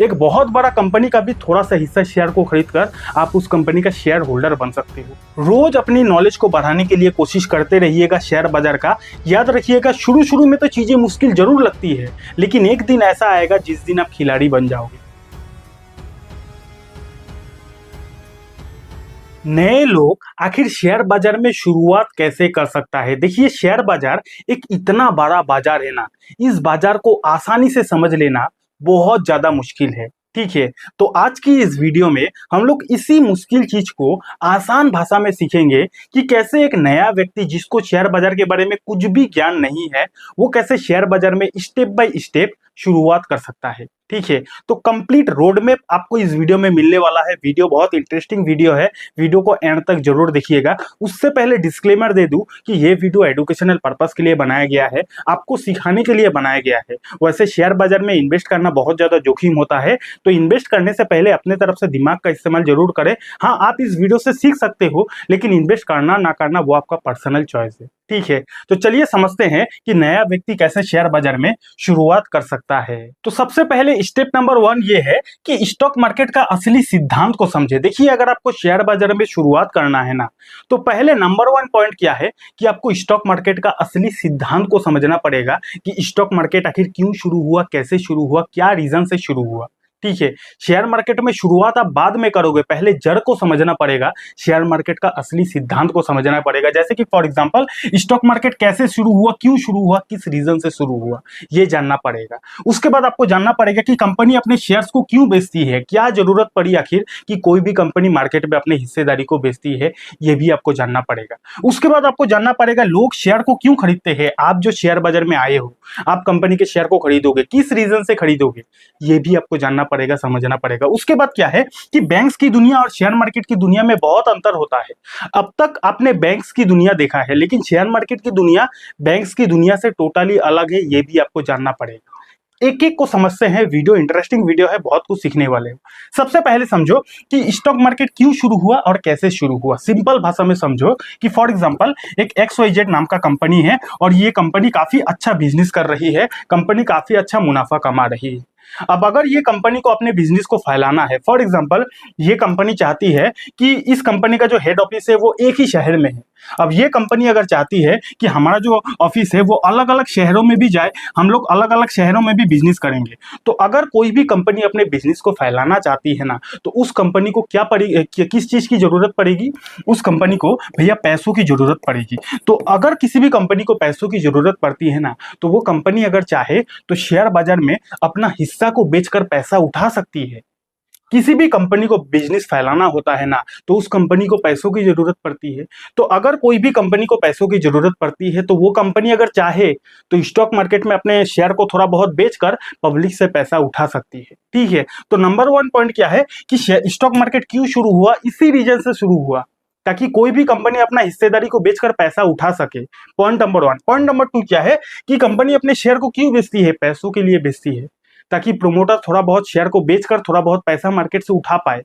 एक बहुत बड़ा कंपनी का भी थोड़ा सा हिस्सा शेयर को खरीदकर आप उस कंपनी का शेयर होल्डर बन सकते हो। रोज अपनी नॉलेज को बढ़ाने के लिए कोशिश करते रहिएगा शेयर बाजार का। याद रखिएगा, शुरू शुरू में तो चीजें मुश्किल जरूर लगती है, लेकिन एक दिन ऐसा आएगा जिस दिन आप खिलाड़ी बन जाओगे। नए लोग आखिर शेयर बाजार में शुरुआत कैसे कर सकता है? देखिए, शेयर बाजार एक इतना बड़ा बाजार है ना, इस बाजार को आसानी से समझ लेना बहुत ज्यादा मुश्किल है। ठीक है, तो आज की इस वीडियो में हम लोग इसी मुश्किल चीज को आसान भाषा में सीखेंगे कि कैसे एक नया व्यक्ति जिसको शेयर बाजार के बारे में कुछ भी ज्ञान नहीं है, वो कैसे शेयर बाजार में स्टेप बाय स्टेप शुरुआत कर सकता है। ठीक है, तो कंप्लीट रोड मैप आपको इस वीडियो में मिलने वाला है। वीडियो बहुत इंटरेस्टिंग वीडियो है, वीडियो को एंड तक जरूर देखिएगा। उससे पहले डिस्क्लेमर दे दूं कि ये वीडियो एजुकेशनल पर्पस के लिए बनाया गया है, आपको सिखाने के लिए बनाया गया है। वैसे शेयर बाजार में इन्वेस्ट करना बहुत ज्यादा जोखिम होता है, तो इन्वेस्ट करने से पहले अपने तरफ से दिमाग का इस्तेमाल जरूर करें। हाँ, आप इस वीडियो से सीख सकते हो, लेकिन इन्वेस्ट करना ना करना वो आपका पर्सनल चॉइस है। ठीक है, तो चलिए समझते हैं कि नया व्यक्ति कैसे शेयर बाजार में शुरुआत कर सकता है। तो सबसे पहले स्टेप नंबर 1 ये है कि स्टॉक मार्केट का असली सिद्धांत को समझे। देखिए, अगर आपको शेयर बाजार में शुरुआत करना है ना, तो पहले नंबर 1 पॉइंट क्या है कि आपको स्टॉक मार्केट का असली सिद्धांत को समझना पड़ेगा कि स्टॉक मार्केट आखिर क्यों शुरू हुआ, कैसे शुरू हुआ, क्या रीजन से शुरू हुआ। ठीक है, शेयर मार्केट में शुरुआत आप बाद में करोगे, पहले जड़ को समझना पड़ेगा, शेयर मार्केट का असली सिद्धांत को समझना पड़ेगा। जैसे कि फॉर एग्जांपल, स्टॉक मार्केट कैसे शुरू हुआ, क्यों शुरू हुआ, किस रीजन से शुरू हुआ, ये जानना पड़ेगा। उसके बाद आपको जानना पड़ेगा कि कंपनी अपने शेयर्स को क्यों बेचती है, क्या जरूरत पड़ी आखिर कि कोई भी कंपनी मार्केट में अपने हिस्सेदारी को बेचती है, ये भी आपको जानना पड़ेगा। उसके बाद आपको जानना पड़ेगा लोग शेयर को क्यों खरीदते हैं। आप जो शेयर बाजार में आए हो, आप कंपनी के शेयर को खरीदोगे, किस रीजन से खरीदोगे, ये भी आपको जानना पड़ेगा, समझना पड़ेगा। उसके बाद क्या है कि बैंक्स की दुनिया और शेयर मार्केट की दुनिया में बहुत अंतर होता है। अब तक आपने बैंक्स की दुनिया देखा है, लेकिन शेयर मार्केट की दुनिया बैंक्स की दुनिया से टोटली अलग है, ये भी आपको जानना पड़ेगा। एक एक को समझते हैं, वीडियो इंटरेस्टिंग वीडियो है, बहुत कुछ सीखने वाले हो। सबसे पहले समझो कि स्टॉक मार्केट क्यों शुरू हुआ और कैसे शुरू हुआ। सिंपल भाषा में समझो कि फॉर एग्जांपल एक XYZ नाम का कंपनी है और ये कंपनी काफी अच्छा बिजनेस कर रही है, कंपनी काफी अच्छा मुनाफा कमा रही है। अब अगर ये कंपनी को अपने बिजनेस को फैलाना है, फॉर एग्जांपल ये कंपनी चाहती है कि इस कंपनी का जो हेड ऑफिस है वो एक ही शहर में है। अब ये कंपनी अगर चाहती है कि हमारा जो ऑफिस है वो अलग अलग शहरों में भी जाए, हम लोग अलग अलग शहरों में भी बिजनेस करेंगे, तो अगर कोई भी कंपनी अपने बिजनेस को फैलाना चाहती है ना, तो उस कंपनी को क्या पड़ेगी, किस चीज की जरूरत पड़ेगी, उस कंपनी को भैया पैसों की जरूरत पड़ेगी। तो अगर किसी भी कंपनी को पैसों की जरूरत पड़ती है ना, तो वो कंपनी अगर चाहे तो शेयर बाजार में अपना हिस्सा को बेचकर पैसा उठा सकती है। किसी भी कंपनी को बिजनेस फैलाना होता है ना, तो उस कंपनी को पैसों की जरूरत पड़ती है। तो अगर कोई भी कंपनी को पैसों की जरूरत पड़ती है, तो वो कंपनी अगर चाहे तो स्टॉक मार्केट में अपने शेयर को थोड़ा बहुत बेचकर पब्लिक से पैसा उठा सकती है। ठीक है, तो नंबर 1 पॉइंट क्या है कि स्टॉक मार्केट क्यों शुरू हुआ, इसी रीजन से शुरू हुआ ताकि कोई भी कंपनी अपना हिस्सेदारी को बेचकर पैसा उठा सके। Point number 1। पॉइंट नंबर 2 क्या है कि कंपनी अपने शेयर को क्यों बेचती है, पैसों के लिए बेचती है, ताकि प्रोमोटर थोड़ा बहुत शेयर को बेचकर थोड़ा बहुत पैसा मार्केट से उठा पाए,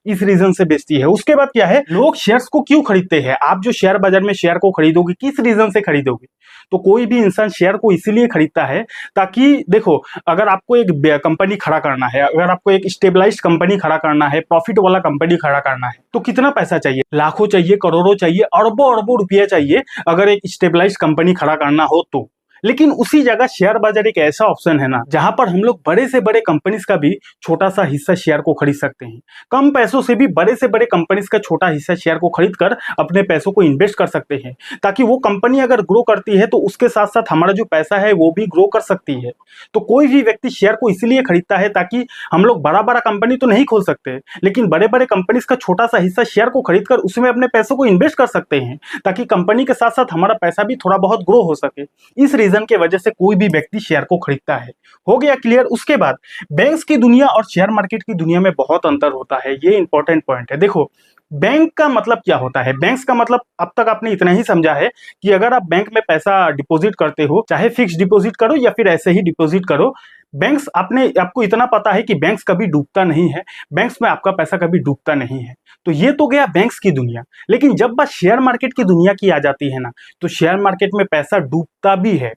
इस रीजन से बेचती है। उसके बाद क्या है, लोग शेयर्स को क्यों खरीदते हैं। आप जो शेयर बाजार में शेयर को खरीदोगे, किस रीजन से खरीदोगे, तो कोई भी इंसान शेयर को इसीलिए खरीदता है ताकि देखो, अगर आपको एक कंपनी खड़ा करना है, अगर आपको एक स्टेबलाइज्ड कंपनी खड़ा करना है, प्रॉफिट वाला कंपनी खड़ा करना है, तो कितना पैसा चाहिए, लाखों चाहिए, करोड़ों चाहिए, अरबों अरबों रुपया चाहिए अगर एक स्टेबलाइज्ड कंपनी खड़ा करना हो तो। लेकिन उसी जगह शेयर बाजार एक ऐसा ऑप्शन है ना, जहां पर हम लोग बड़े से बड़े कंपनीज का भी छोटा सा हिस्सा शेयर को खरीद सकते हैं। कम पैसों से भी बड़े से बड़े कंपनीज का छोटा हिस्सा शेयर को खरीद कर अपने पैसों को इन्वेस्ट कर सकते हैं, ताकि वो कंपनी अगर ग्रो करती है तो उसके साथ साथ हमारा जो पैसा है वो भी ग्रो कर सकती है। तो कोई भी व्यक्ति शेयर को इसलिए खरीदता है ताकि हम लोग बड़ा बड़ा कंपनी तो नहीं खोल सकते, लेकिन बड़े बड़े कंपनीज का छोटा सा हिस्सा शेयर को खरीद कर उसमें अपने पैसों को इन्वेस्ट कर सकते हैं, ताकि कंपनी के साथ साथ हमारा पैसा भी थोड़ा बहुत ग्रो हो सके। इस रीजन की वजह से कोई भी व्यक्ति शेयर को खरीदता है। हो गया क्लियर। उसके बाद बैंक्स की दुनिया और शेयर मार्केट की दुनिया में बहुत अंतर होता है, ये इंपॉर्टेंट पॉइंट है। देखो, बैंक का मतलब क्या होता है, बैंक्स का मतलब अब तक आपने इतना ही समझा है कि अगर आप बैंक में पैसा डिपॉजिट करते हो, चाहे फिक्स डिपॉजिट करो या फिर ऐसे ही डिपॉजिट करो, बैंक्स आपको इतना पता है कि बैंक्स कभी डूबता नहीं है, बैंक्स में आपका पैसा कभी डूबता नहीं है। तो ये तो गया बैंक्स की दुनिया। लेकिन जब बात शेयर मार्केट की दुनिया की आ जाती है ना, तो शेयर मार्केट में पैसा डूबता भी है,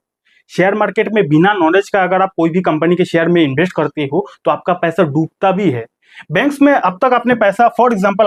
शेयर मार्केट में बिना नॉलेज का अगर आप कोई भी कंपनी के शेयर में इन्वेस्ट करते हो तो आपका पैसा डूबता भी है। बैंक्स में अब तक आपने पैसा फॉर एग्जाम्पल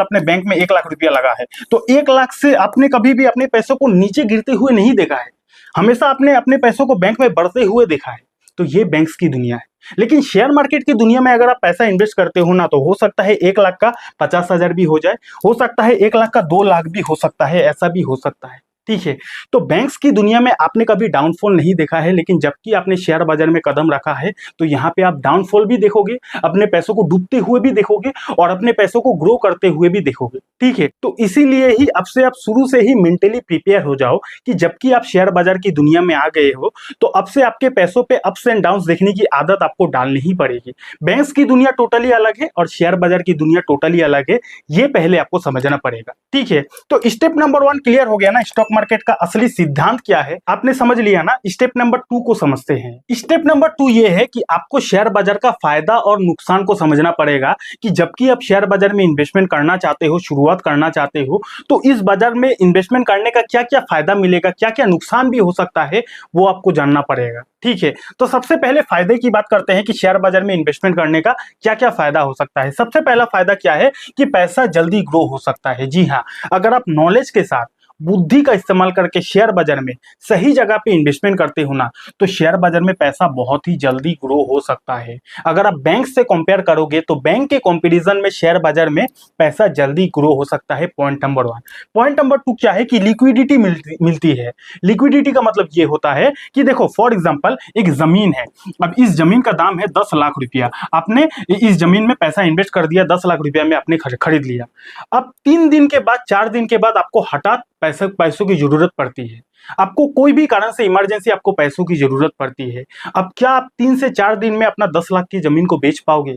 अपने बैंक में 1 लाख रुपया लगा है, तो 1 लाख से आपने कभी भी अपने पैसों को नीचे गिरते हुए नहीं देखा है। हमेशा आपने अपने पैसों को बैंक में बढ़ते हुए देखा है। तो ये बैंक्स की दुनिया है। लेकिन शेयर मार्केट की दुनिया में अगर आप पैसा इन्वेस्ट करते हो ना, तो हो सकता है 1 लाख का 50,000 भी हो जाए, हो सकता है 1 लाख का 2 लाख भी हो सकता है, ऐसा भी हो सकता है। ठीक है, तो बैंक्स की दुनिया में आपने कभी डाउनफॉल नहीं देखा है, लेकिन जबकि आपने शेयर बाजार में कदम रखा है तो यहाँ पे आप डाउनफॉल भी देखोगे, अपने पैसों को डूबते हुए भी देखोगे और अपने पैसों को ग्रो करते हुए भी देखोगे। ठीक है, तो इसीलिए ही अब से आप शुरू से ही मेंटली प्रिपेयर हो जाओ कि जबकि आप शेयर बाजार की दुनिया में आ गए हो तो अब से आपके पैसों पे अप्स एंड डाउन्स देखने की आदत आपको डालनी ही पड़ेगी। बैंक्स की दुनिया टोटली अलग है और शेयर बाजार की दुनिया टोटली अलग है, ये पहले आपको समझना पड़ेगा। ठीक है, तो स्टेप नंबर 1 क्लियर हो गया ना, स्टॉक मार्केट का असली सिद्धांत क्या है आपने समझ लिया ना। स्टेप नंबर 2 को समझते हैं। स्टेप नंबर 2 ये है कि आपको शेयर बाजार का फायदा और नुकसान को समझना पड़ेगा कि जबकि आप शेयर बाजार में इन्वेस्टमेंट करना चाहते हो, शुरुआत करना चाहते हो, तो इस बाजार में इन्वेस्टमेंट करने का क्या क्या फायदा मिलेगा, क्या क्या नुकसान भी हो सकता है, वो आपको जानना पड़ेगा। ठीक है, तो सबसे पहले फायदे की बात करते हैं कि शेयर बाजार में इन्वेस्टमेंट करने का क्या क्या फायदा हो सकता है। सबसे पहला फायदा क्या है कि पैसा जल्दी ग्रो हो सकता है। जी हाँ, अगर आप नॉलेज के साथ बुद्धि का इस्तेमाल करके शेयर बाजार में सही जगह पे इन्वेस्टमेंट करते हो ना, तो शेयर बाजार में पैसा बहुत ही जल्दी ग्रो हो सकता है। अगर आप बैंक से कंपेयर करोगे तो बैंक के कंपैरिजन में शेयर बाजार में पैसा जल्दी ग्रो हो सकता है। Point number 1। पॉइंट नंबर 2 क्या है कि लिक्विडिटी मिलती है। लिक्विडिटी का मतलब ये होता है कि देखो फॉर एग्जांपल एक जमीन है, अब इस जमीन का दाम है 10 लाख रुपया, आपने इस जमीन में पैसा इन्वेस्ट कर दिया, 10 लाख रुपया में आपने खरीद लिया। अब 3 दिन के बाद 4 दिन के बाद आपको हठात पैसों की जरूरत पड़ती है, आपको कोई भी कारण से इमरजेंसी आपको पैसों की जरूरत पड़ती है। अब क्या आप 3 से 4 दिन में अपना 10 लाख की जमीन को बेच पाओगे?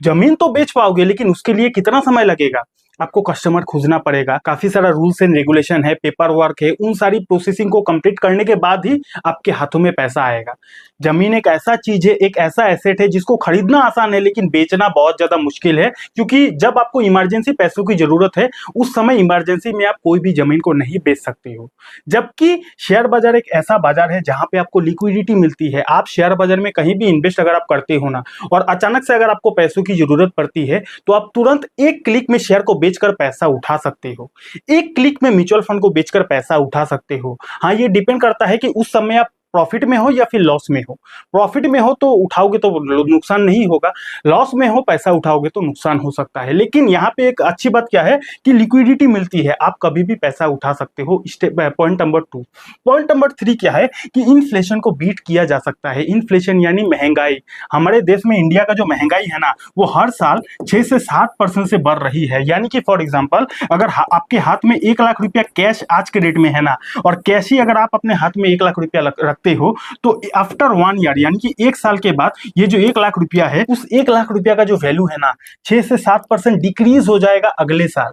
जमीन तो बेच पाओगे, लेकिन उसके लिए कितना समय लगेगा? आपको कस्टमर खोजना पड़ेगा, काफी सारा रूल्स एंड रेगुलेशन है, पेपर वर्क है, उन सारी प्रोसेसिंग को कंप्लीट करने के बाद ही आपके हाथों में पैसा आएगा। जमीन एक ऐसा चीज है, एक ऐसा एसेट है जिसको खरीदना आसान है लेकिन बेचना बहुत ज्यादा मुश्किल है, क्योंकि जब आपको इमरजेंसी पैसों की जरूरत है उस समय इमरजेंसी में आप कोई भी जमीन को नहीं बेच सकते हो। जबकि शेयर बाजार एक ऐसा बाजार है जहां पे आपको लिक्विडिटी मिलती है। आप शेयर बाजार में कहीं भी इन्वेस्ट अगर आप करते हो ना, और अचानक से अगर आपको पैसों की जरूरत पड़ती है तो आप तुरंत एक क्लिक में शेयर को बेचकर पैसा उठा सकते हो, एक क्लिक में म्यूचुअल फंड को बेचकर पैसा उठा सकते हो। हाँ, ये डिपेंड करता है कि उस समय आप प्रॉफिट में हो या फिर लॉस में हो। प्रॉफिट में हो तो उठाओगे तो नुकसान नहीं होगा, लॉस में हो पैसा उठाओगे तो नुकसान हो सकता है। लेकिन यहाँ पे एक अच्छी बात क्या है कि लिक्विडिटी मिलती है, आप कभी भी पैसा उठा सकते हो। Step point number 2। Point number 3 क्या है कि इन्फ्लेशन को बीट किया जा सकता है। इन्फ्लेशन यानी महंगाई। हमारे देश में इंडिया का जो महंगाई है ना, वो हर साल 6 से 7% से बढ़ रही है। यानी कि फॉर एग्जाम्पल अगर आपके हाथ में 1 लाख रुपया कैश आज के डेट में है ना, और कैश ही अगर आप अपने हाथ में 1 लाख रुपया रखते हो, तो आफ्टर 1 ईयर यानी कि 1 साल के बाद ये जो 1 लाख रुपया है, उस 1 लाख रुपया का जो वैल्यू है ना, 6 से 7% डिक्रीज हो जाएगा अगले साल।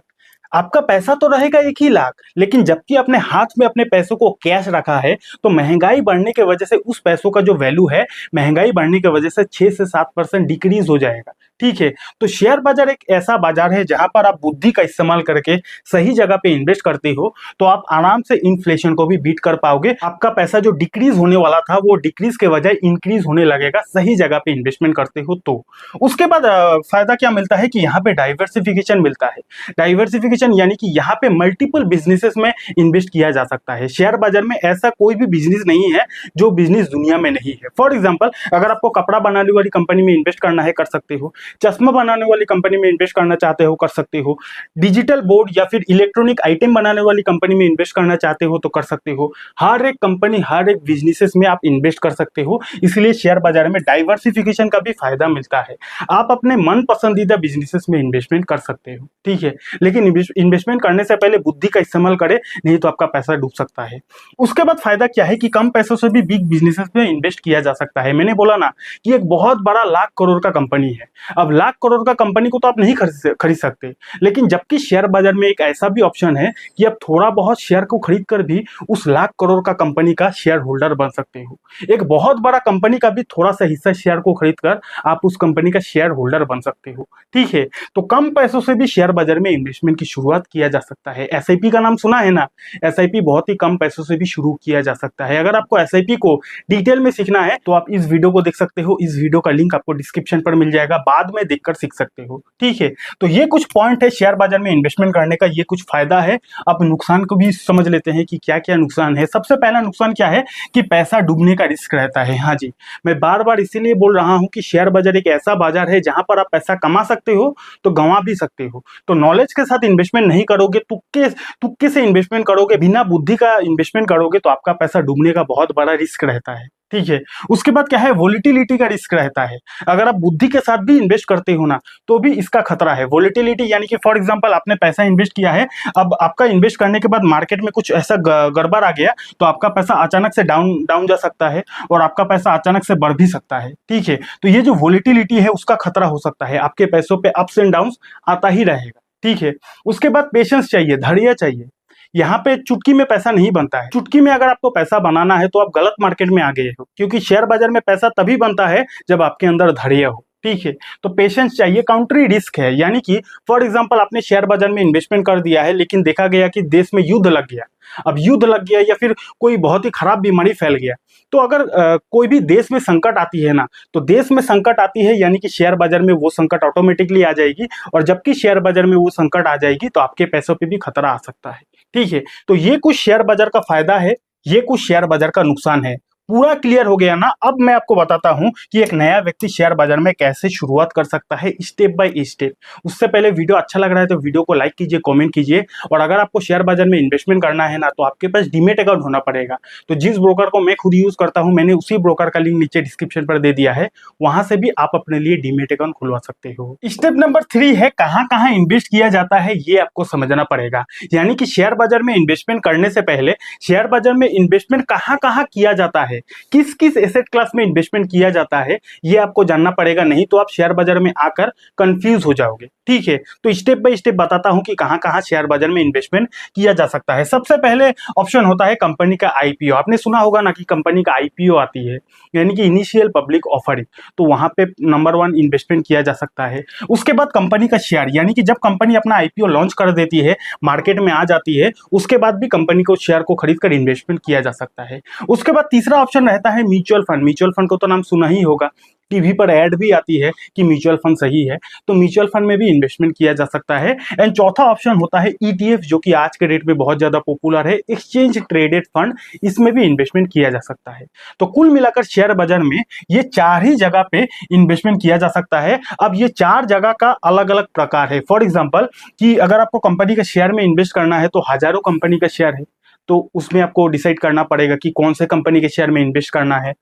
आपका पैसा तो रहेगा 1 ही लाख, लेकिन जबकि अपने हाथ में अपने पैसों को कैश रखा है, तो महंगाई बढ़ने की वजह से उस पैसों का जो वैल्यू है, महंगाई बढ़ने की वजह से 6 से 7% डिक्रीज हो जाएगा। ठीक है, तो शेयर बाजार एक ऐसा बाजार है जहां पर आप बुद्धि का इस्तेमाल करके सही जगह पे इन्वेस्ट करते हो तो आप आराम से इन्फ्लेशन को भी बीट कर पाओगे। आपका पैसा जो डिक्रीज होने वाला था वो डिक्रीज के बजाय इंक्रीज होने लगेगा, सही जगह पे इन्वेस्टमेंट करते हो तो। उसके बाद फायदा क्या मिलता है कि यहाँ पे डाइवर्सिफिकेशन मिलता है। डाइवर्सिफिकेशन यानी कि यहाँ पे मल्टीपल बिजनेसेस में इन्वेस्ट किया जा सकता है। शेयर बाजार में ऐसा कोई भी बिजनेस नहीं है जो बिजनेस दुनिया में नहीं है। फॉर एग्जाम्पल अगर आपको कपड़ा बनाने वाली कंपनी में इन्वेस्ट करना है, कर सकते हो। चश्मा बनाने वाली कंपनी में इन्वेस्ट करना चाहते हो, कर सकते हो। डिजिटल बोर्ड या फिर इलेक्ट्रॉनिक आइटम बनाने वाली कंपनी में इन्वेस्ट करना चाहते हो तो कर सकते हो। हर एक कंपनी, हर एक बिजनेसेस में आप इन्वेस्ट कर सकते हो। इसलिए शेयर बाजार में डाइवर्सिफिकेशन का भी फायदा मिलता है। आप अपने मन पसंदीदा बिजनेसेस में इन्वेस्टमेंट कर सकते हो। ठीक है, लेकिन इन्वेस्टमेंट करने से पहले बुद्धि का इस्तेमाल करें, नहीं तो आपका पैसा डूब सकता है। उसके बाद फायदा क्या है कि कम पैसों से भी बिग बिजनेसेस में इन्वेस्ट किया जा सकता है। मैंने बोला ना कि एक बहुत बड़ा लाख करोड़ का कंपनी है। अब लाख करोड़ का कंपनी को तो आप नहीं खरीद सकते, लेकिन जबकि शेयर बाजार में एक ऐसा भी ऑप्शन है कि आप थोड़ा बहुत शेयर को खरीद कर भी उस लाख करोड़ का कंपनी का शेयर होल्डर बन सकते हो। एक बहुत बड़ा कंपनी का भी थोड़ा सा हिस्सा शेयर को खरीद कर आप उस कंपनी का शेयर होल्डर बन सकते हो। ठीक है, तो कम पैसों से भी शेयर बाजार में इन्वेस्टमेंट की शुरुआत किया जा सकता है। एसआईपी का नाम सुना है ना? एसआईपी बहुत ही कम पैसों से भी शुरू किया जा सकता है। अगर आपको एसआईपी को डिटेल में सीखना है तो आप इस वीडियो को देख सकते हो। इस वीडियो का लिंक आपको डिस्क्रिप्शन पर मिल जाएगा, बाद में देखकर सीख सकते हो। ठीक है, तो ये कुछ पॉइंट है शेयर बाजार में इन्वेस्टमेंट करने का, ये कुछ फायदा है। अब नुकसान को भी समझ लेते हैं कि क्या क्या नुकसान है। सबसे पहला नुकसान क्या है कि पैसा डूबने का रिस्क रहता है। हाँ जी, मैं बार बार इसीलिए बोल रहा हूं कि शेयर बाजार एक ऐसा बाजार है जहां पर आप पैसा कमा सकते हो तो गंवा भी सकते हो। तो नॉलेज के साथ इन्वेस्टमेंट नहीं करोगे, तुक्के तुक्के से इन्वेस्टमेंट करोगे, बिना बुद्धि का इन्वेस्टमेंट करोगे तो आपका पैसा डूबने का बहुत बड़ा रिस्क रहता है। ठीक है, उसके बाद क्या है, वोलेटिलिटी का रिस्क रहता है। अगर आप बुद्धि के साथ भी इन्वेस्ट करते हो ना तो भी इसका खतरा है। वोलेटिलिटी यानी कि फॉर एग्जांपल आपने पैसा इन्वेस्ट किया है, अब आपका इन्वेस्ट करने के बाद मार्केट में कुछ ऐसा गड़बड़ आ गया तो आपका पैसा अचानक से डाउन डाउन जा सकता है और आपका पैसा अचानक से बढ़ भी सकता है। ठीक है, तो ये जो वोलेटिलिटी है उसका खतरा हो सकता है, आपके पैसों पे अप्स एंड डाउन्स आता ही रहेगा। ठीक है, उसके बाद पेशेंस चाहिए, धैर्य चाहिए। यहाँ पे चुटकी में पैसा नहीं बनता है। चुटकी में अगर आपको पैसा बनाना है तो आप गलत मार्केट में आ गए हो, क्योंकि शेयर बाजार में पैसा तभी बनता है जब आपके अंदर धैर्य हो। ठीक है, तो पेशेंस चाहिए। काउंट्री रिस्क है, यानी कि फॉर एग्जांपल आपने शेयर बाजार में इन्वेस्टमेंट कर दिया है लेकिन देखा गया कि देश में युद्ध लग गया। अब युद्ध लग गया या फिर कोई बहुत ही खराब बीमारी फैल गया, तो अगर कोई भी देश में संकट आती है ना, तो देश में संकट आती है यानी कि शेयर बाजार में वो संकट ऑटोमेटिकली आ जाएगी, और जबकि शेयर बाजार में वो संकट आ जाएगी तो आपके पैसों पे भी खतरा आ सकता है। ठीक है, तो ये कुछ शेयर बाजार का फायदा है, ये कुछ शेयर बाजार का नुकसान है। पूरा क्लियर हो गया ना? अब मैं आपको बताता हूं कि एक नया व्यक्ति शेयर बाजार में कैसे शुरुआत कर सकता है स्टेप बाय स्टेप। उससे पहले वीडियो अच्छा लग रहा है तो वीडियो को लाइक कीजिए, कमेंट कीजिए। और अगर आपको शेयर बाजार में इन्वेस्टमेंट करना है ना तो आपके पास डीमेट अकाउंट होना पड़ेगा। तो जिस ब्रोकर को मैं खुद यूज करता हूं, मैंने उसी ब्रोकर का लिंक नीचे डिस्क्रिप्शन पर दे दिया है, वहां से भी आप अपने लिए डीमेट अकाउंट खुलवा सकते हो। स्टेप नंबर 3 है कहां कहां इन्वेस्ट किया जाता है, ये आपको समझना पड़ेगा। यानी कि शेयर बाजार में इन्वेस्टमेंट करने से पहले शेयर बाजार में इन्वेस्टमेंट कहां कहां किया जाता है, किस किस एसेट क्लास में इन्वेस्टमेंट किया जाता है, ये आपको जानना पड़ेगा, नहीं तो आप शेयर बाजार में आकर कंफ्यूज हो जाओगे। ठीक है, तो स्टेप बाय स्टेप बताता हूं कि कहां कहां शेयर बाजार में इन्वेस्टमेंट किया जा सकता है। सबसे पहले ऑप्शन होता है कंपनी का आईपीओ। आपने सुना होगा ना कि कंपनी का आईपीओ आती है, यानी कि इनिशियल पब्लिक ऑफरिंग, तो वहां पे नंबर 1 इन्वेस्टमेंट किया जा सकता है। उसके बाद कंपनी का शेयर, यानी कि जब कंपनी अपना आईपीओ लॉन्च कर देती है, मार्केट में आ जाती है, उसके बाद भी कंपनी को शेयर को खरीद कर इन्वेस्टमेंट किया जा सकता है। उसके बाद तीसरा ऑप्शन रहता है म्यूचुअल फंड। म्यूचुअल फंड को तो नाम सुना ही होगा, टीवी पर ऐड भी आती है कि म्यूचुअल फंड सही है, तो म्यूचुअल फंड में भी इन्वेस्टमेंट किया जा सकता है। एंड चौथा ऑप्शन होता है ईटीएफ, जो कि आज के डेट में बहुत ज्यादा पॉपुलर है, एक्सचेंज ट्रेडेड फंड, इसमें भी इन्वेस्टमेंट किया जा सकता है। तो कुल मिलाकर शेयर बाजार में ये 4 ही जगह पे इन्वेस्टमेंट किया जा सकता है। अब ये 4 जगह का अलग अलग प्रकार है। फॉर एग्जाम्पल कि अगर आपको कंपनी के शेयर में इन्वेस्ट करना है तो हजारों कंपनी का शेयर है, तो उसमें आपको डिसाइड करना पड़ेगा कि कौन से कंपनी के शेयर में इन्वेस्ट करना है।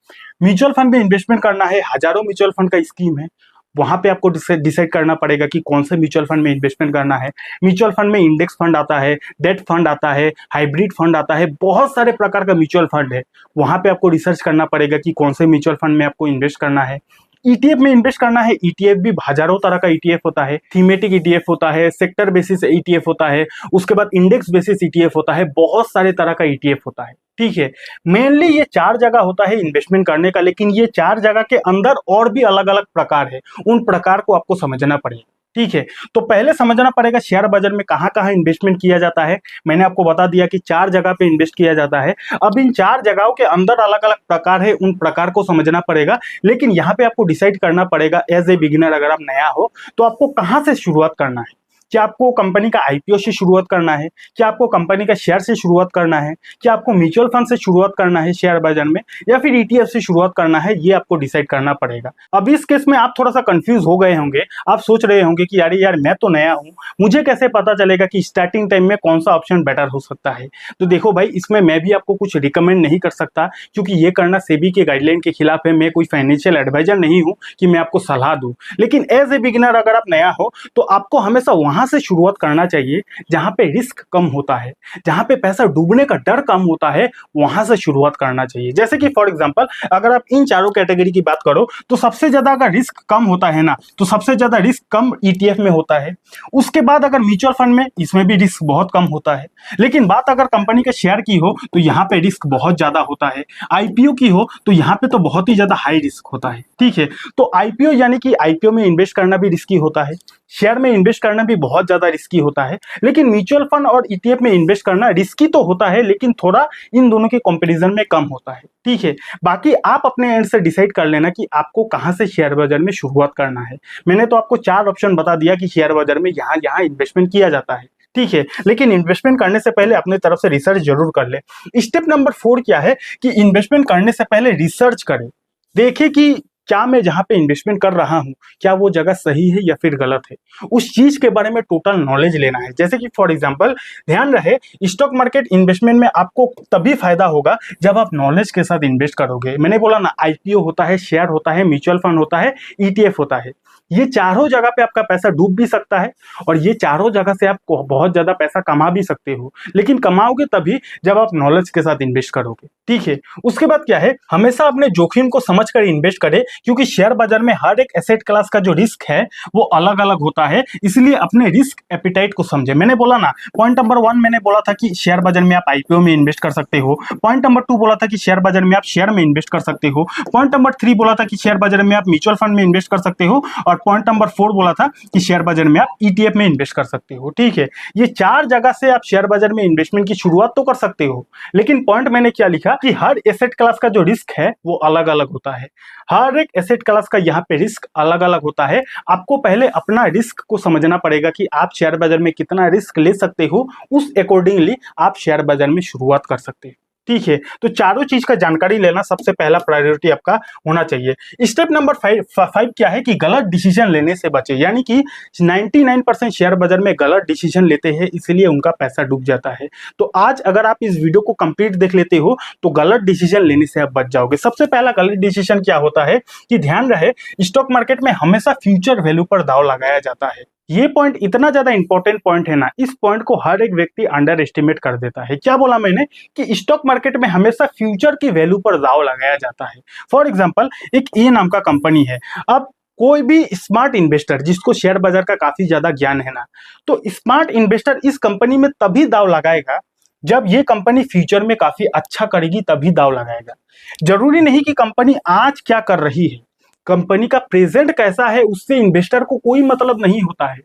म्यूचुअल फंड में इन्वेस्टमेंट करना है, हजारों म्यूचुअल फंड का स्कीम है, वहां पे आपको डिसाइड करना पड़ेगा कि कौन से म्यूचुअल फंड में इन्वेस्टमेंट करना है। म्यूचुअल फंड में इंडेक्स फंड आता है, डेट फंड आता है, हाइब्रिड फंड आता है, बहुत सारे प्रकार का म्यूचुअल फंड है, वहां पे आपको रिसर्च करना पड़ेगा कि कौन से म्यूचुअल फंड में आपको इन्वेस्ट करना है। ईटीएफ में इन्वेस्ट करना है, ईटीएफ भी हजारों तरह का ईटीएफ होता है, थीमेटिक ईटीएफ होता है, सेक्टर बेसिस ईटीएफ होता है, उसके बाद इंडेक्स बेसिस ईटीएफ होता है, बहुत सारे तरह का ईटीएफ होता है। ठीक है, मेनली ये 4 जगह होता है इन्वेस्टमेंट करने का, लेकिन ये 4 जगह के अंदर और भी अलग अलग प्रकार है, उन प्रकार को आपको समझना पड़ेगा। ठीक है, तो पहले समझना पड़ेगा शेयर बाजार में कहां कहां इन्वेस्टमेंट किया जाता है। मैंने आपको बता दिया कि 4 जगह पे इन्वेस्ट किया जाता है। अब इन 4 जगहों के अंदर अलग अलग प्रकार है, उन प्रकार को समझना पड़ेगा। लेकिन यहाँ पे आपको डिसाइड करना पड़ेगा एज ए बिगिनर, अगर आप नया हो तो आपको कहां से शुरुआत करना है। क्या आपको कंपनी का आईपीओ से शुरुआत करना है, क्या आपको कंपनी का शेयर से शुरुआत करना है, क्या आपको म्यूचुअल फंड से शुरुआत करना है शेयर बाजार में, या फिर ईटीएफ से शुरुआत करना है, ये आपको डिसाइड करना पड़ेगा। अब इस केस में आप थोड़ा सा कंफ्यूज हो गए होंगे, आप सोच रहे होंगे कि यार मैं तो नया हूं, मुझे कैसे पता चलेगा कि स्टार्टिंग टाइम में कौन सा ऑप्शन बेटर हो सकता है। तो देखो भाई, इसमें मैं भी आपको कुछ रिकमेंड नहीं कर सकता, क्योंकि ये करना सेबी के गाइडलाइन के खिलाफ है। मैं कोई फाइनेंशियल एडवाइजर नहीं हूं कि मैं आपको सलाह दूं। लेकिन एज ए बिगिनर अगर आप नया हो तो आपको हमेशा वहां से शुरुआत करना चाहिए जहां पे रिस्क कम होता है, जहां पे पैसा डूबने का डर कम होता है, वहां से शुरुआत करना चाहिए। जैसे कि फॉर एग्जांपल अगर आप इन चारों कैटेगरी की बात करो तो सबसे ज्यादा अगर रिस्क कम होता है ना, तो सबसे ज्यादा रिस्क कम ईटीएफ में होता है। उसके बाद अगर म्यूचुअल फंड में, इसमें भी रिस्क बहुत कम होता है। लेकिन बात अगर कंपनी के शेयर की हो तो यहाँ पे रिस्क बहुत ज्यादा होता है। आईपीओ की हो तो यहाँ पे तो बहुत ही ज्यादा हाई रिस्क होता है। ठीक है, तो आईपीओ यानी कि आईपीओ में इन्वेस्ट करना भी रिस्की होता है। शेयर में इन्वेस्ट करना भी बहुत ज्यादा रिस्की होता है, लेकिन म्यूचुअल फंड और ईटीएफ में इन्वेस्ट करना रिस्की तो होता है, लेकिन थोड़ा इन दोनों के कंपैरिजन में कम होता है। ठीक है, बाकी आप अपने एंड से डिसाइड कर लेना कि आपको कहां से शेयर बाजार में शुरुआत करना है। मैंने तो आपको 4 ऑप्शन बता दिया कि शेयर बाजार में यहाँ यहाँ इन्वेस्टमेंट किया जाता है। ठीक है, लेकिन इन्वेस्टमेंट करने से पहले अपने तरफ से रिसर्च जरूर कर ले। स्टेप नंबर 4 क्या है कि इन्वेस्टमेंट करने से पहले रिसर्च करें, देखें कि क्या मैं जहां पे इन्वेस्टमेंट कर रहा हूं क्या वो जगह सही है या फिर गलत है। उस चीज के बारे में टोटल नॉलेज लेना है। जैसे कि फॉर एग्जांपल ध्यान रहे, स्टॉक मार्केट इन्वेस्टमेंट में आपको तभी फायदा होगा जब आप नॉलेज के साथ इन्वेस्ट करोगे। मैंने बोला ना, आईपीओ होता है, शेयर होता है, म्यूचुअल फंड होता है, ईटीएफ होता है। ये चारों जगह पे आपका पैसा डूब भी सकता है और ये चारों जगह से आप बहुत ज्यादा पैसा कमा भी सकते हो, लेकिन कमाओगे तभी जब आप नॉलेज के साथ इन्वेस्ट करोगे। ठीक है, उसके बाद क्या है, हमेशा अपने जोखिम को समझकर इन्वेस्ट करें, क्योंकि शेयर बाजार में हर एक एसेट क्लास का जो रिस्क है वो अलग अलग होता है, इसलिए अपने रिस्क एपिटाइट को समझे। मैंने बोला ना, पॉइंट नंबर 1 मैंने बोला था कि शेयर बाजार में आप आईपीओ में इन्वेस्ट कर सकते हो। पॉइंट नंबर 2 बोला था कि शेयर बाजार में आप शेयर में इन्वेस्ट कर सकते हो। पॉइंट नंबर 3 बोला था कि शेयर बाजार में आप म्यूचुअल फंड में इन्वेस्ट कर सकते हो। और पॉइंट नंबर 4 बोला था कि शेयर बाजार में आप ईटीएफ में इन्वेस्ट कर सकते हो। ठीक है, ये 4 जगह से आप शेयर बाजार में इन्वेस्टमेंट की शुरुआत तो कर सकते हो, लेकिन पॉइंट मैंने क्या लिखा कि हर एसेट क्लास का जो रिस्क है वो अलग अलग होता है। हर एक एसेट क्लास का यहाँ पे रिस्क अलग अलग होता है। आपको पहले अपना रिस्क को समझना पड़ेगा कि आप शेयर बाजार में कितना रिस्क ले सकते हो, उस अकॉर्डिंगली आप शेयर बाजार में शुरुआत कर सकते हो। ठीक है, तो चारों चीज का जानकारी लेना सबसे पहला प्रायोरिटी आपका होना चाहिए। स्टेप नंबर 5 क्या है कि गलत डिसीजन लेने से बचे, यानी कि 99% शेयर बाजार में गलत डिसीजन लेते हैं, इसलिए उनका पैसा डूब जाता है। तो आज अगर आप इस वीडियो को कंप्लीट देख लेते हो तो गलत डिसीजन लेने से आप बच जाओगे। सबसे पहला गलत डिसीजन क्या होता है कि ध्यान रहे, स्टॉक मार्केट में हमेशा फ्यूचर वैल्यू पर दाव लगाया जाता है। ये पॉइंट इतना ज्यादा इंपॉर्टेंट पॉइंट है ना, इस पॉइंट को हर एक व्यक्ति अंडर एस्टिमेट कर देता है। क्या बोला मैंने कि स्टॉक मार्केट में हमेशा फ्यूचर की वैल्यू पर दाव लगाया जाता है। फॉर एग्जांपल, एक ए नाम का कंपनी है। अब कोई भी स्मार्ट इन्वेस्टर जिसको शेयर बाजार का काफी ज्यादा ज्ञान है ना, तो स्मार्ट इन्वेस्टर इस कंपनी में तभी दाव लगाएगा जब ये कंपनी फ्यूचर में काफी अच्छा करेगी, तभी दाव लगाएगा। जरूरी नहीं कि कंपनी आज क्या कर रही है, कंपनी का प्रेजेंट कैसा है उससे इन्वेस्टर को कोई मतलब नहीं होता है।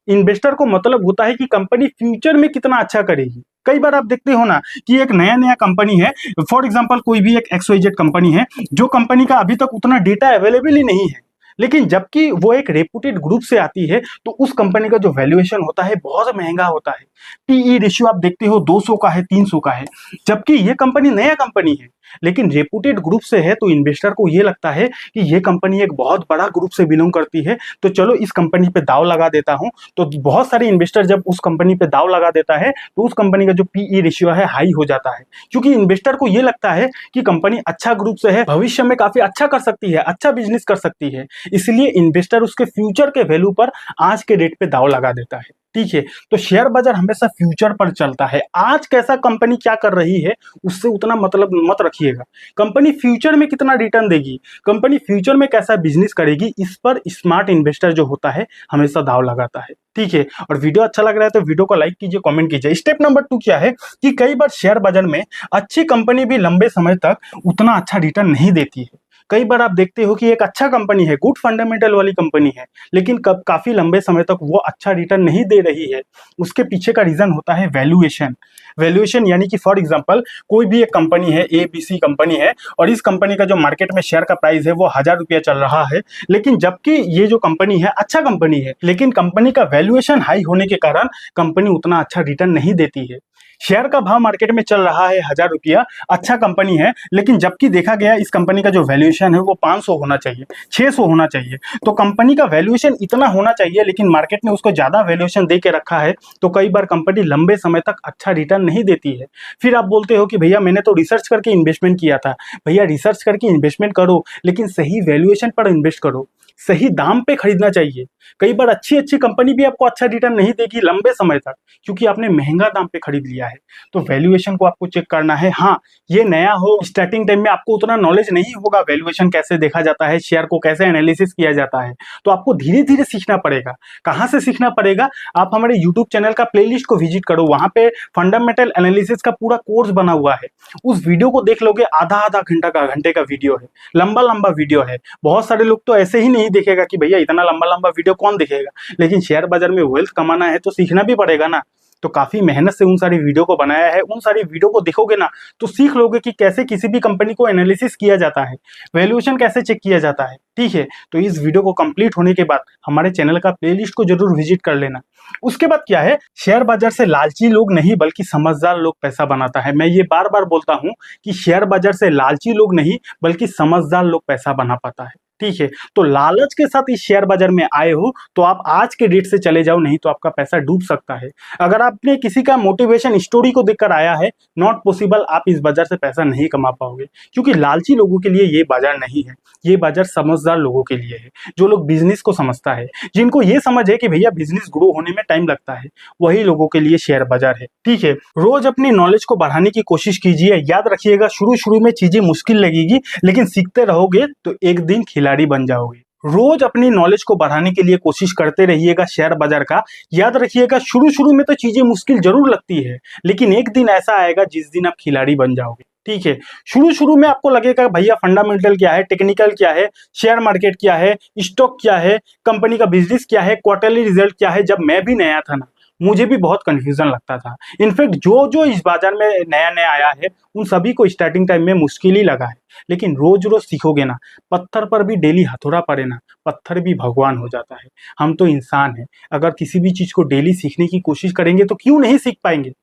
इन्वेस्टर को मतलब होता है कि कंपनी फ्यूचर में कितना अच्छा करेगी। कई बार आप देखते हो ना कि एक नया नया कंपनी है, फॉर एग्जांपल कोई भी एक XYZ कंपनी है, जो कंपनी का अभी तक उतना डेटा अवेलेबल ही नहीं है, लेकिन जबकि वो एक रेपुटेड ग्रुप से आती है तो उस कंपनी का जो वैल्यूएशन होता है बहुत महंगा होता है। पीई रेशियो आप देखते हो 200 का है, 300 का है, जबकि ये कंपनी नया कंपनी है लेकिन रेपुटेड ग्रुप से है, तो इन्वेस्टर को ये लगता है कि ये कंपनी एक बहुत बड़ा ग्रुप से बिलोंग करती है, तो चलो इस कंपनी पे दाव लगा देता हूं। तो बहुत सारे इन्वेस्टर जब उस कंपनी पे दाव लगा देता है तो उस कंपनी का जो पीई रेशियो है हाई हो जाता है, क्योंकि इन्वेस्टर को ये लगता है कि कंपनी अच्छा ग्रुप से है, भविष्य में काफी अच्छा कर सकती है, अच्छा बिजनेस कर सकती है, इसलिए इन्वेस्टर उसके फ्यूचर के वैल्यू पर आज के डेट पे दाव लगा देता है। ठीक है, तो शेयर बाजार हमेशा फ्यूचर पर चलता है। आज कैसा कंपनी क्या कर रही है उससे उतना मतलब मत रखिएगा। कंपनी फ्यूचर में कितना रिटर्न देगी, कंपनी फ्यूचर में कैसा बिजनेस करेगी, इस पर स्मार्ट इन्वेस्टर जो होता है हमेशा दाव लगाता है। ठीक है, और वीडियो अच्छा लग रहा है तो वीडियो को लाइक कीजिए, कमेंट कीजिए। स्टेप नंबर 2 क्या है कि कई बार शेयर बाजार में अच्छी कंपनी भी लंबे समय तक उतना अच्छा रिटर्न नहीं देती है। कई बार आप देखते हो कि एक अच्छा कंपनी है, गुड फंडामेंटल वाली कंपनी है, लेकिन काफी लंबे समय तक वो अच्छा रिटर्न नहीं दे रही है। उसके पीछे का रीजन होता है वैल्यूएशन। वैल्यूएशन यानी कि फॉर एग्जांपल कोई भी एक कंपनी है, ABC कंपनी है, और इस कंपनी का जो मार्केट में शेयर का प्राइस है वो 1000 रुपया चल रहा है, लेकिन जबकि ये जो कंपनी है अच्छा कंपनी है, लेकिन कंपनी का वैल्यूएशन हाई होने के कारण कंपनी उतना अच्छा रिटर्न नहीं देती है। शेयर का भाव मार्केट में चल रहा है 1000 रुपया, अच्छा कंपनी है, लेकिन जबकि देखा गया इस कंपनी का जो वैल्यूएशन है वो 500 होना चाहिए, 600 होना चाहिए। तो कंपनी का वैल्यूएशन इतना होना चाहिए, लेकिन मार्केट ने उसको ज्यादा वैल्यूएशन दे के रखा है, तो कई बार कंपनी लंबे समय तक अच्छा रिटर्न नहीं देती है। फिर आप बोलते हो कि भैया मैंने तो रिसर्च करके इन्वेस्टमेंट किया था। भैया रिसर्च करके इन्वेस्टमेंट करो, लेकिन सही वैल्यूएशन पर इन्वेस्ट करो, सही दाम पे खरीदना चाहिए। कई बार अच्छी अच्छी कंपनी भी आपको अच्छा रिटर्न नहीं देगी लंबे समय तक, क्योंकि आपने महंगा दाम पे खरीद लिया है। तो वैल्यूएशन को आपको चेक करना है। हाँ, ये नया हो, स्टार्टिंग टाइम में आपको उतना नॉलेज नहीं होगा वैल्यूएशन कैसे देखा जाता है, शेयर को कैसे एनालिसिस किया जाता है, तो आपको धीरे धीरे सीखना पड़ेगा। कहाँ से सीखना पड़ेगा? आप हमारे यूट्यूब चैनल का प्लेलिस्ट को विजिट करो, वहां पे फंडामेंटल एनालिसिस का पूरा कोर्स बना हुआ है। उस वीडियो को देख लोगे, आधा घंटे का वीडियो है, लंबा वीडियो है। बहुत सारे लोग तो ऐसे ही नहीं देखेगा कि भैया इतना लंबा वीडियो कौन दिखेगा। लेकिन शेयर बाजार में वेल्थ कमाना है तो सीखना भी पड़ेगा ना। तो काफी मेहनत से उन सारी वीडियो को बनाया है। उन सारी वीडियो को देखोगे ना तो सीख लोगे कि कैसे किसी भी कंपनी को एनालिसिस किया जाता है, वैल्यूएशन कैसे चेक किया जाता है। ठीक है, तो इस वीडियो को कंप्लीट होने के बाद हमारे चैनल का प्लेलिस्ट को जरूर विजिट कर लेना। उसके बाद क्या है, शेयर बाजार से लालची लोग नहीं बल्कि समझदार लोग पैसा बनाता है। मैं ये बार बार बोलता हूं कि शेयर बाजार से लालची लोग नहीं बल्कि समझदार लोग पैसा बना पाता है। ठीक है, तो लालच के साथ इस शेयर बाजार में आए हो तो आप आज के डेट से चले जाओ, नहीं तो आपका पैसा डूब सकता है। अगर आपने किसी का मोटिवेशन स्टोरी को देखकर आया है, नॉट पॉसिबल, आप इस बाजार से पैसा नहीं कमा पाओगे, क्योंकि लालची लोगों के लिए ये बाजार नहीं है। ये बाजार समझदार लोगों के लिए है, जो लोग बिजनेस को समझता है, जिनको ये समझ है कि भैया बिजनेस ग्रो होने में टाइम लगता है, वही लोगों के लिए शेयर बाजार है। ठीक है, रोज अपनी नॉलेज को बढ़ाने की कोशिश कीजिए। याद रखिएगा, शुरू शुरू में चीजें मुश्किल लगेगी, लेकिन सीखते रहोगे तो एक दिन खिलाड़ी बन जाओगे। रोज अपनी नॉलेज को बढ़ाने के लिए कोशिश करते रहिएगा शेयर बाजार का। याद रखिएगा, शुरू शुरू में तो चीजें मुश्किल जरूर लगती है, लेकिन एक दिन ऐसा आएगा जिस दिन आप खिलाड़ी बन जाओगे। ठीक है, शुरू शुरू में आपको लगेगा भैया फंडामेंटल क्या है, टेक्निकल क्या है, शेयर मार्केट क्या है, स्टॉक क्या है, कंपनी का बिजनेस क्या है, क्वार्टरली रिजल्ट क्या है। जब मैं भी नया था ना, मुझे भी बहुत कंफ्यूजन लगता था। इनफैक्ट जो जो इस बाजार में नया नया आया है उन सभी को स्टार्टिंग टाइम में मुश्किल ही लगा है, लेकिन रोज रोज सीखोगे ना, पत्थर पर भी डेली हथौड़ा पड़े ना, पत्थर भी भगवान हो जाता है। हम तो इंसान हैं, अगर किसी भी चीज को डेली सीखने की कोशिश करेंगे तो क्यों नहीं सीख पाएंगे।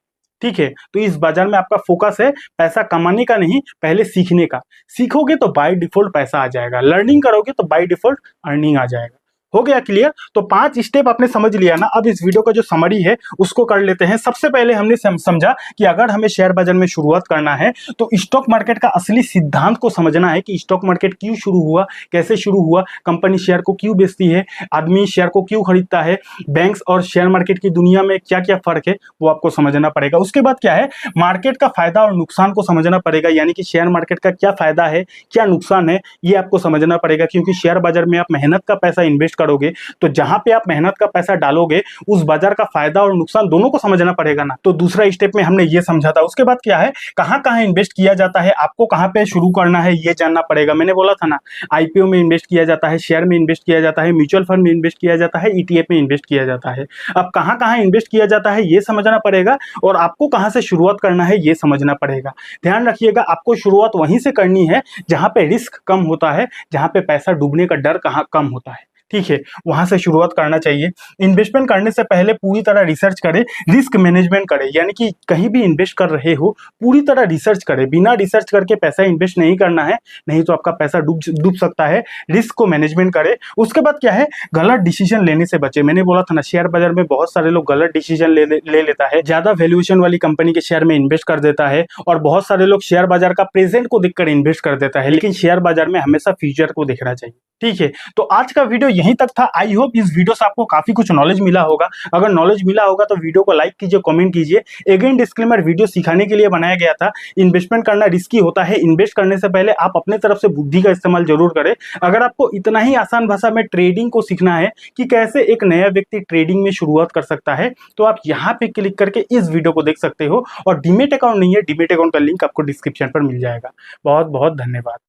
ठीक है, तो इस बाजार में आपका फोकस है पैसा कमाने का नहीं, पहले सीखने का। सीखोगे तो बाय डिफॉल्ट पैसा आ जाएगा, लर्निंग करोगे तो बाय डिफॉल्ट अर्निंग आ जाएगा। हो गया क्लियर? तो 5 स्टेप आपने समझ लिया ना। अब इस वीडियो का जो समरी है उसको कर लेते हैं। सबसे पहले हमने समझा कि अगर हमें शेयर बाजार में शुरुआत करना है तो स्टॉक मार्केट का असली सिद्धांत को समझना है कि स्टॉक मार्केट क्यों शुरू हुआ, कैसे शुरू हुआ, कंपनी शेयर को क्यों बेचती है, आदमी शेयर को क्यों खरीदता है, बैंक्स और शेयर मार्केट की दुनिया में क्या क्या फर्क है वो आपको समझना पड़ेगा। उसके बाद क्या है, मार्केट का फायदा और नुकसान को समझना पड़ेगा, यानी कि शेयर मार्केट का क्या फायदा है, क्या नुकसान है, ये आपको समझना पड़ेगा। क्योंकि शेयर बाजार में आप मेहनत का पैसा इन्वेस्ट करोगे तो जहां पे आप मेहनत का पैसा डालोगे उस बाजार का फायदा और नुकसान दोनों को समझना पड़ेगा ना। तो दूसरा स्टेप में हमने ये समझा था। उसके बाद क्या है, कहां कहां इन्वेस्ट किया जाता है, आपको कहां पे शुरू करना है ये जानना पड़ेगा। मैंने बोला था ना, आईपीओ में इन्वेस्ट किया जाता है, शेयर में इन्वेस्ट किया जाता है, म्यूचुअल फंड में इन्वेस्ट किया जाता है, ईटीएफ में इन्वेस्ट किया जाता है। अब कहां कहां इन्वेस्ट किया जाता है ये समझना पड़ेगा, और आपको कहां से शुरुआत करना है ये समझना पड़ेगा। ध्यान रखिएगा, आपको शुरुआत वहीं से करनी है जहां पे रिस्क कम होता है, जहां पे पैसा डूबने का डर कहां कम होता है। ठीक है, वहां से शुरुआत करना चाहिए। इन्वेस्टमेंट करने से पहले पूरी तरह रिसर्च करें, रिस्क मैनेजमेंट करें, यानी कि कहीं भी इन्वेस्ट कर रहे हो पूरी तरह रिसर्च करें। बिना रिसर्च करके पैसा इन्वेस्ट नहीं करना है, नहीं तो आपका पैसा डूब सकता है। रिस्क को मैनेजमेंट करें। उसके बाद क्या है, गलत डिसीजन लेने से बचे। मैंने बोला था ना, शेयर बाजार में बहुत सारे लोग गलत डिसीजन ले लेता है, ज्यादा वैल्यूएशन वाली कंपनी के शेयर में इन्वेस्ट कर देता है, और बहुत सारे लोग शेयर बाजार का प्रेजेंट को देखकर इन्वेस्ट कर देता है। लेकिन शेयर बाजार में हमेशा फ्यूचर को देखना चाहिए। ठीक है, तो आज का वीडियो यहीं तक था। आई होप इस वीडियो से आपको काफी कुछ नॉलेज मिला होगा। अगर नॉलेज मिला होगा तो वीडियो को लाइक कीजिए, कमेंट कीजिए। अगेन डिस्क्लेमर, वीडियो सिखाने के लिए बनाया गया था। इन्वेस्टमेंट करना रिस्की होता है, इन्वेस्ट करने से पहले आप अपने तरफ से बुद्धि का इस्तेमाल जरूर करें। अगर आपको इतना ही आसान भाषा में ट्रेडिंग को सीखना है कि कैसे एक नया व्यक्ति ट्रेडिंग में शुरुआत कर सकता है, तो आप यहाँ पे क्लिक करके इस वीडियो को देख सकते हो। और डीमेट अकाउंट नहीं है, डीमेट अकाउंट का लिंक आपको डिस्क्रिप्शन पर मिल जाएगा। बहुत बहुत धन्यवाद।